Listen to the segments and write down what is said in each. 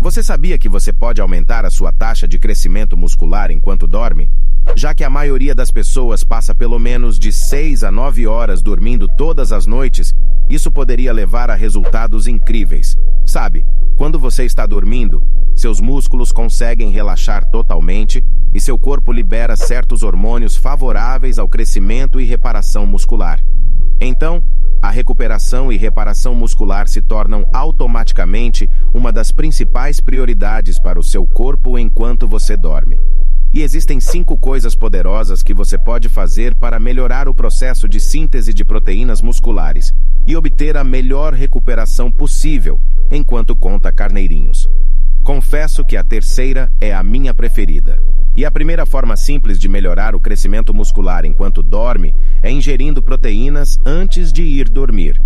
Você sabia que você pode aumentar a sua taxa de crescimento muscular enquanto dorme? Já que a maioria das pessoas passa pelo menos de 6 a 9 horas dormindo todas as noites, isso poderia levar a resultados incríveis. Sabe, quando você está dormindo, seus músculos conseguem relaxar totalmente e seu corpo libera certos hormônios favoráveis ao crescimento e reparação muscular. Então, a recuperação e reparação muscular se tornam automaticamente uma das principais prioridades para o seu corpo enquanto você dorme. E existem 5 coisas poderosas que você pode fazer para melhorar o processo de síntese de proteínas musculares e obter a melhor recuperação possível enquanto conta carneirinhos. Confesso que a terceira é a minha preferida. E a primeira forma simples de melhorar o crescimento muscular enquanto dorme é ingerindo proteínas antes de ir dormir.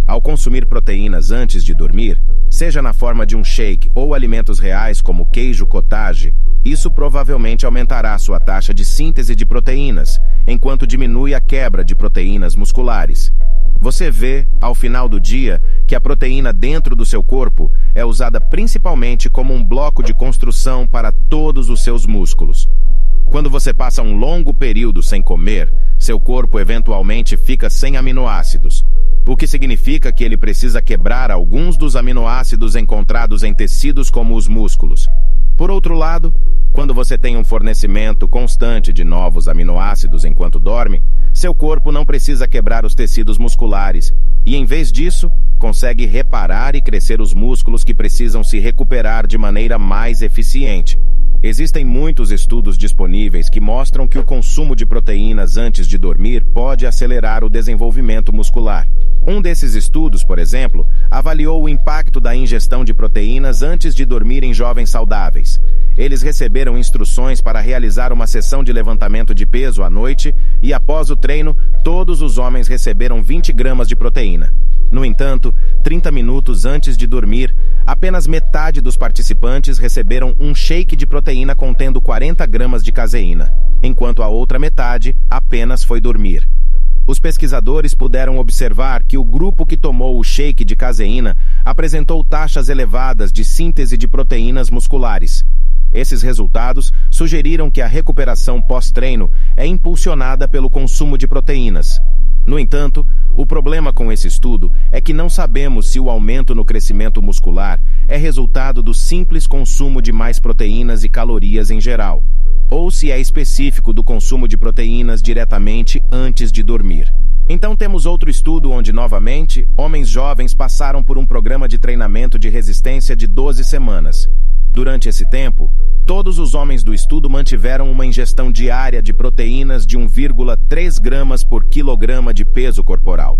Ao consumir proteínas antes de dormir, seja na forma de um shake ou alimentos reais como queijo cottage, isso provavelmente aumentará sua taxa de síntese de proteínas, enquanto diminui a quebra de proteínas musculares. Você vê, ao final do dia, que a proteína dentro do seu corpo é usada principalmente como um bloco de construção para todos os seus músculos. Quando você passa um longo período sem comer, seu corpo eventualmente fica sem aminoácidos, o que significa que ele precisa quebrar alguns dos aminoácidos encontrados em tecidos como os músculos. Por outro lado, quando você tem um fornecimento constante de novos aminoácidos enquanto dorme, seu corpo não precisa quebrar os tecidos musculares e, em vez disso, consegue reparar e crescer os músculos que precisam se recuperar de maneira mais eficiente. Existem muitos estudos disponíveis que mostram que o consumo de proteínas antes de dormir pode acelerar o desenvolvimento muscular. Um desses estudos, por exemplo, avaliou o impacto da ingestão de proteínas antes de dormir em jovens saudáveis. Eles receberam instruções para realizar uma sessão de levantamento de peso à noite e, após o treino, todos os homens receberam 20 gramas de proteína. No entanto, 30 minutos antes de dormir, apenas metade dos participantes receberam um shake de proteína contendo 40 gramas de caseína, enquanto a outra metade apenas foi dormir. Os pesquisadores puderam observar que o grupo que tomou o shake de caseína apresentou taxas elevadas de síntese de proteínas musculares. Esses resultados sugeriram que a recuperação pós-treino é impulsionada pelo consumo de proteínas. No entanto, o problema com esse estudo é que não sabemos se o aumento no crescimento muscular é resultado do simples consumo de mais proteínas e calorias em geral, ou se é específico do consumo de proteínas diretamente antes de dormir. Então temos outro estudo onde, novamente, homens jovens passaram por um programa de treinamento de resistência de 12 semanas. Durante esse tempo, todos os homens do estudo mantiveram uma ingestão diária de proteínas de 1,3 gramas por quilograma de peso corporal.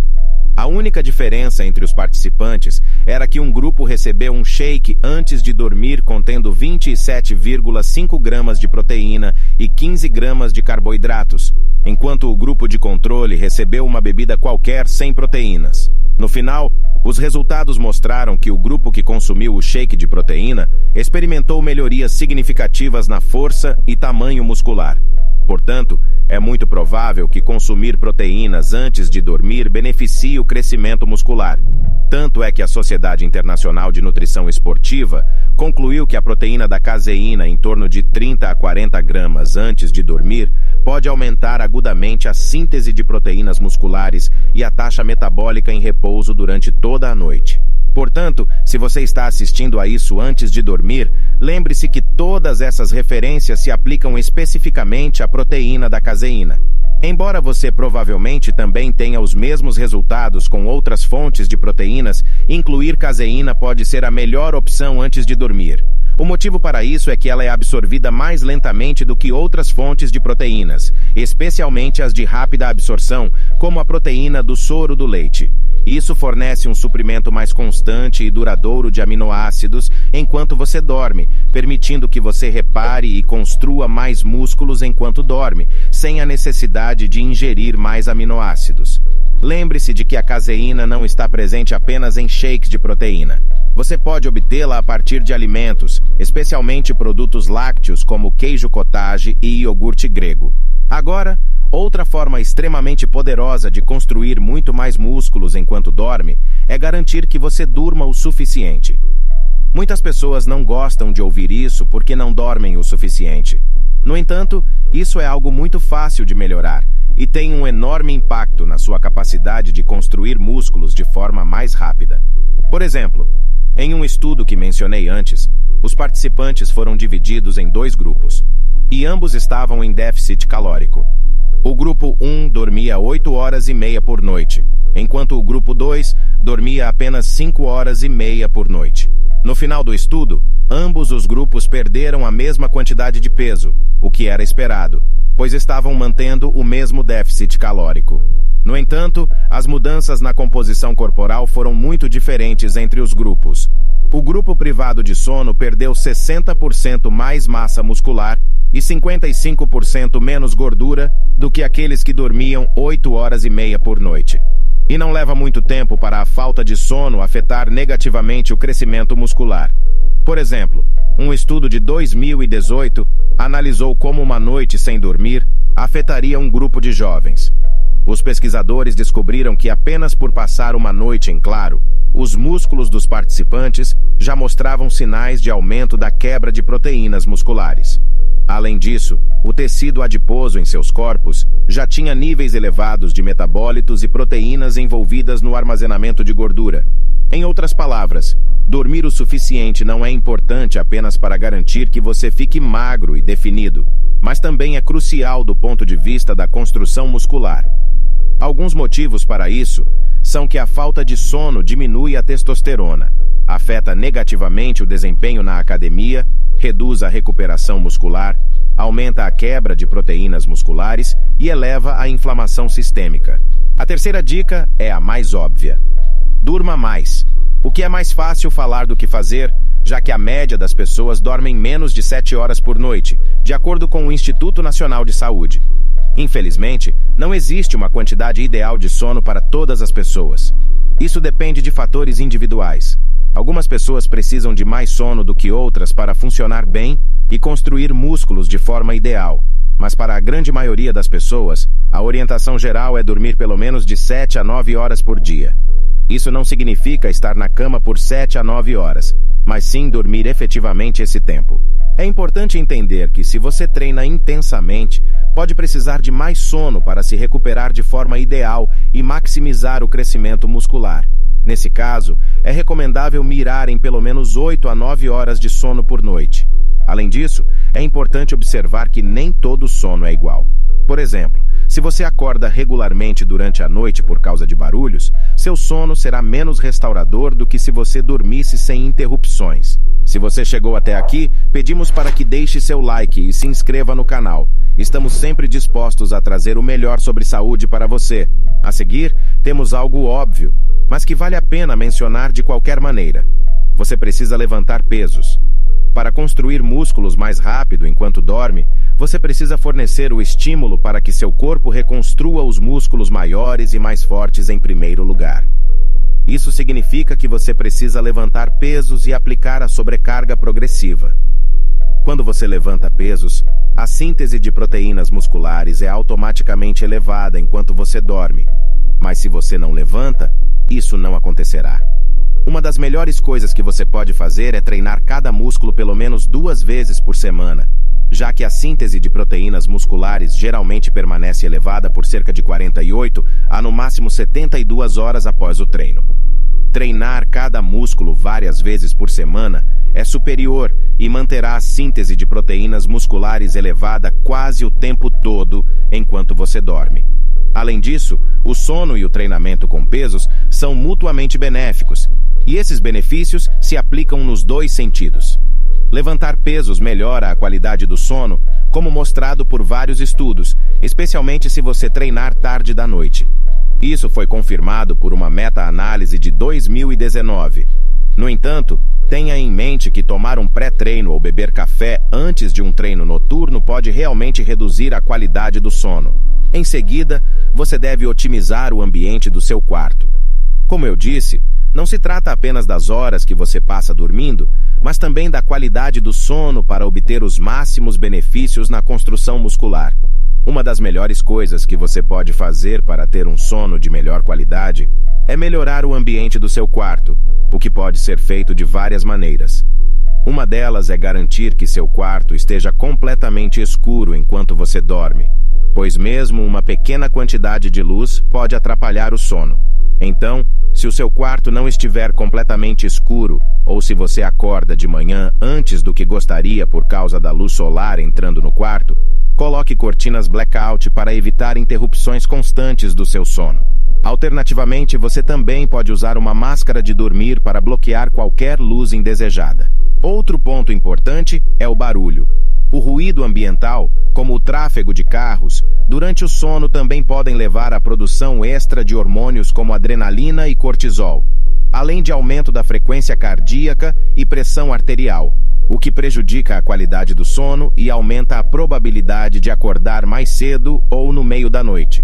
A única diferença entre os participantes era que um grupo recebeu um shake antes de dormir contendo 27,5 gramas de proteína e 15 gramas de carboidratos, enquanto o grupo de controle recebeu uma bebida qualquer sem proteínas. No final, os resultados mostraram que o grupo que consumiu o shake de proteína experimentou melhorias significativas na força e tamanho muscular. Portanto, é muito provável que consumir proteínas antes de dormir beneficie o crescimento muscular. Tanto é que a Sociedade Internacional de Nutrição Esportiva concluiu que a proteína da caseína em torno de 30 a 40 gramas antes de dormir pode aumentar agudamente a síntese de proteínas musculares e a taxa metabólica em repouso durante toda a noite. Portanto, se você está assistindo a isso antes de dormir, lembre-se que todas essas referências se aplicam especificamente à proteína da caseína. Embora você provavelmente também tenha os mesmos resultados com outras fontes de proteínas, incluir caseína pode ser a melhor opção antes de dormir. O motivo para isso é que ela é absorvida mais lentamente do que outras fontes de proteínas, especialmente as de rápida absorção, como a proteína do soro do leite. Isso fornece um suprimento mais constante e duradouro de aminoácidos enquanto você dorme, permitindo que você repare e construa mais músculos enquanto dorme, sem a necessidade de ingerir mais aminoácidos. Lembre-se de que a caseína não está presente apenas em shakes de proteína. Você pode obtê-la a partir de alimentos, especialmente produtos lácteos como queijo cottage e iogurte grego. Agora, outra forma extremamente poderosa de construir muito mais músculos enquanto dorme é garantir que você durma o suficiente. Muitas pessoas não gostam de ouvir isso porque não dormem o suficiente. No entanto, isso é algo muito fácil de melhorar e tem um enorme impacto na sua capacidade de construir músculos de forma mais rápida. Por exemplo, em um estudo que mencionei antes, os participantes foram divididos em 2 grupos, e ambos estavam em déficit calórico. O grupo 1 dormia 8 horas e meia por noite, enquanto o grupo 2 dormia apenas 5 horas e meia por noite. No final do estudo, ambos os grupos perderam a mesma quantidade de peso, o que era esperado, pois estavam mantendo o mesmo déficit calórico. No entanto, as mudanças na composição corporal foram muito diferentes entre os grupos. O grupo privado de sono perdeu 60% mais massa muscular e 55% menos gordura do que aqueles que dormiam 8 horas e meia por noite. E não leva muito tempo para a falta de sono afetar negativamente o crescimento muscular. Por exemplo, um estudo de 2018 analisou como uma noite sem dormir afetaria um grupo de jovens. Os pesquisadores descobriram que apenas por passar uma noite em claro, os músculos dos participantes já mostravam sinais de aumento da quebra de proteínas musculares. Além disso, o tecido adiposo em seus corpos já tinha níveis elevados de metabólitos e proteínas envolvidas no armazenamento de gordura. Em outras palavras, dormir o suficiente não é importante apenas para garantir que você fique magro e definido, mas também é crucial do ponto de vista da construção muscular. Alguns motivos para isso são que a falta de sono diminui a testosterona, afeta negativamente o desempenho na academia, reduz a recuperação muscular, aumenta a quebra de proteínas musculares e eleva a inflamação sistêmica. A terceira dica é a mais óbvia. Durma mais. O que é mais fácil falar do que fazer, já que a média das pessoas dormem menos de 7 horas por noite, de acordo com o Instituto Nacional de Saúde. Infelizmente, não existe uma quantidade ideal de sono para todas as pessoas. Isso depende de fatores individuais. Algumas pessoas precisam de mais sono do que outras para funcionar bem e construir músculos de forma ideal. Mas para a grande maioria das pessoas, a orientação geral é dormir pelo menos de 7 a 9 horas por dia. Isso não significa estar na cama por 7 a 9 horas, mas sim dormir efetivamente esse tempo. É importante entender que se você treina intensamente, pode precisar de mais sono para se recuperar de forma ideal e maximizar o crescimento muscular. Nesse caso, é recomendável mirar em pelo menos 8 a 9 horas de sono por noite. Além disso, é importante observar que nem todo sono é igual. Por exemplo, se você acorda regularmente durante a noite por causa de barulhos, seu sono será menos restaurador do que se você dormisse sem interrupções. Se você chegou até aqui, pedimos para que deixe seu like e se inscreva no canal. Estamos sempre dispostos a trazer o melhor sobre saúde para você. A seguir, temos algo óbvio, mas que vale a pena mencionar de qualquer maneira. Você precisa levantar pesos. Para construir músculos mais rápido enquanto dorme, você precisa fornecer o estímulo para que seu corpo reconstrua os músculos maiores e mais fortes em primeiro lugar. Isso significa que você precisa levantar pesos e aplicar a sobrecarga progressiva. Quando você levanta pesos, a síntese de proteínas musculares é automaticamente elevada enquanto você dorme. Mas se você não levanta, isso não acontecerá. Uma das melhores coisas que você pode fazer é treinar cada músculo pelo menos 2 vezes por semana, já que a síntese de proteínas musculares geralmente permanece elevada por cerca de 48 a no máximo 72 horas após o treino. Treinar cada músculo várias vezes por semana é superior e manterá a síntese de proteínas musculares elevada quase o tempo todo enquanto você dorme. Além disso, o sono e o treinamento com pesos são mutuamente benéficos, e esses benefícios se aplicam nos 2 sentidos. Levantar pesos melhora a qualidade do sono, como mostrado por vários estudos, especialmente se você treinar tarde da noite. Isso foi confirmado por uma meta-análise de 2019. No entanto, tenha em mente que tomar um pré-treino ou beber café antes de um treino noturno pode realmente reduzir a qualidade do sono. Em seguida, você deve otimizar o ambiente do seu quarto. Como eu disse, não se trata apenas das horas que você passa dormindo, mas também da qualidade do sono para obter os máximos benefícios na construção muscular. Uma das melhores coisas que você pode fazer para ter um sono de melhor qualidade é melhorar o ambiente do seu quarto. o que pode ser feito de várias maneiras. Uma delas é garantir que seu quarto esteja completamente escuro enquanto você dorme, pois mesmo uma pequena quantidade de luz pode atrapalhar o sono. Então, se o seu quarto não estiver completamente escuro, ou se você acorda de manhã antes do que gostaria por causa da luz solar entrando no quarto, coloque cortinas blackout para evitar interrupções constantes do seu sono. Alternativamente, você também pode usar uma máscara de dormir para bloquear qualquer luz indesejada. Outro ponto importante é o barulho. O ruído ambiental, como o tráfego de carros, durante o sono também podem levar à produção extra de hormônios como adrenalina e cortisol, além de aumento da frequência cardíaca e pressão arterial, o que prejudica a qualidade do sono e aumenta a probabilidade de acordar mais cedo ou no meio da noite.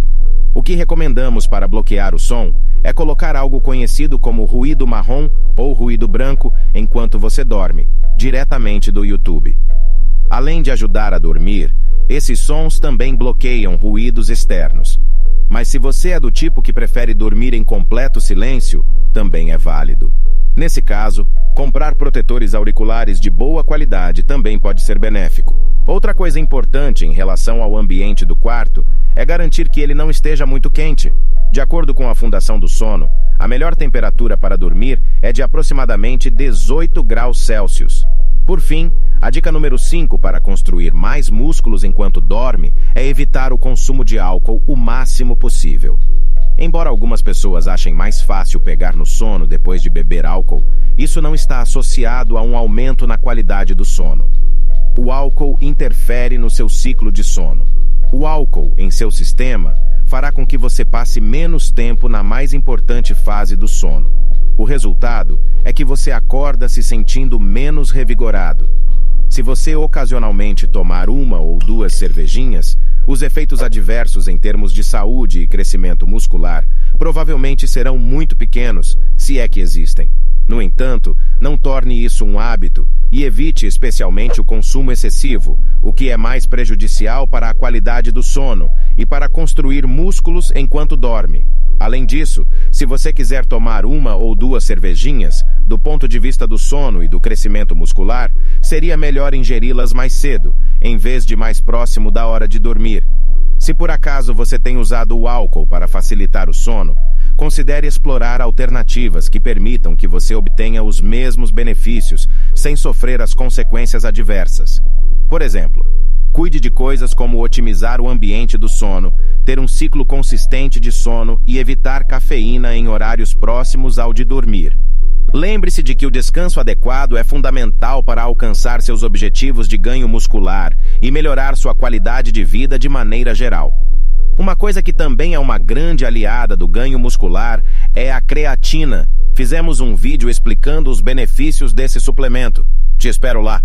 O que recomendamos para bloquear o som é colocar algo conhecido como ruído marrom ou ruído branco enquanto você dorme, diretamente do YouTube. Além de ajudar a dormir, esses sons também bloqueiam ruídos externos. Mas se você é do tipo que prefere dormir em completo silêncio, também é válido. Nesse caso, comprar protetores auriculares de boa qualidade também pode ser benéfico. Outra coisa importante em relação ao ambiente do quarto é garantir que ele não esteja muito quente. De acordo com a Fundação do Sono, a melhor temperatura para dormir é de aproximadamente 18 graus Celsius. Por fim, a dica número 5 para construir mais músculos enquanto dorme é evitar o consumo de álcool o máximo possível. Embora algumas pessoas achem mais fácil pegar no sono depois de beber álcool, isso não está associado a um aumento na qualidade do sono. O álcool interfere no seu ciclo de sono. O álcool, em seu sistema, fará com que você passe menos tempo na mais importante fase do sono. O resultado é que você acorda se sentindo menos revigorado. Se você ocasionalmente tomar uma ou duas cervejinhas, os efeitos adversos em termos de saúde e crescimento muscular provavelmente serão muito pequenos, se é que existem. No entanto, não torne isso um hábito e evite especialmente o consumo excessivo, o que é mais prejudicial para a qualidade do sono e para construir músculos enquanto dorme. Além disso, se você quiser tomar uma ou duas cervejinhas, do ponto de vista do sono e do crescimento muscular, seria melhor ingeri-las mais cedo, em vez de mais próximo da hora de dormir. Se por acaso você tem usado o álcool para facilitar o sono, considere explorar alternativas que permitam que você obtenha os mesmos benefícios sem sofrer as consequências adversas. Por exemplo, cuide de coisas como otimizar o ambiente do sono, ter um ciclo consistente de sono e evitar cafeína em horários próximos ao de dormir. Lembre-se de que o descanso adequado é fundamental para alcançar seus objetivos de ganho muscular e melhorar sua qualidade de vida de maneira geral. Uma coisa que também é uma grande aliada do ganho muscular é a creatina. Fizemos um vídeo explicando os benefícios desse suplemento. Te espero lá!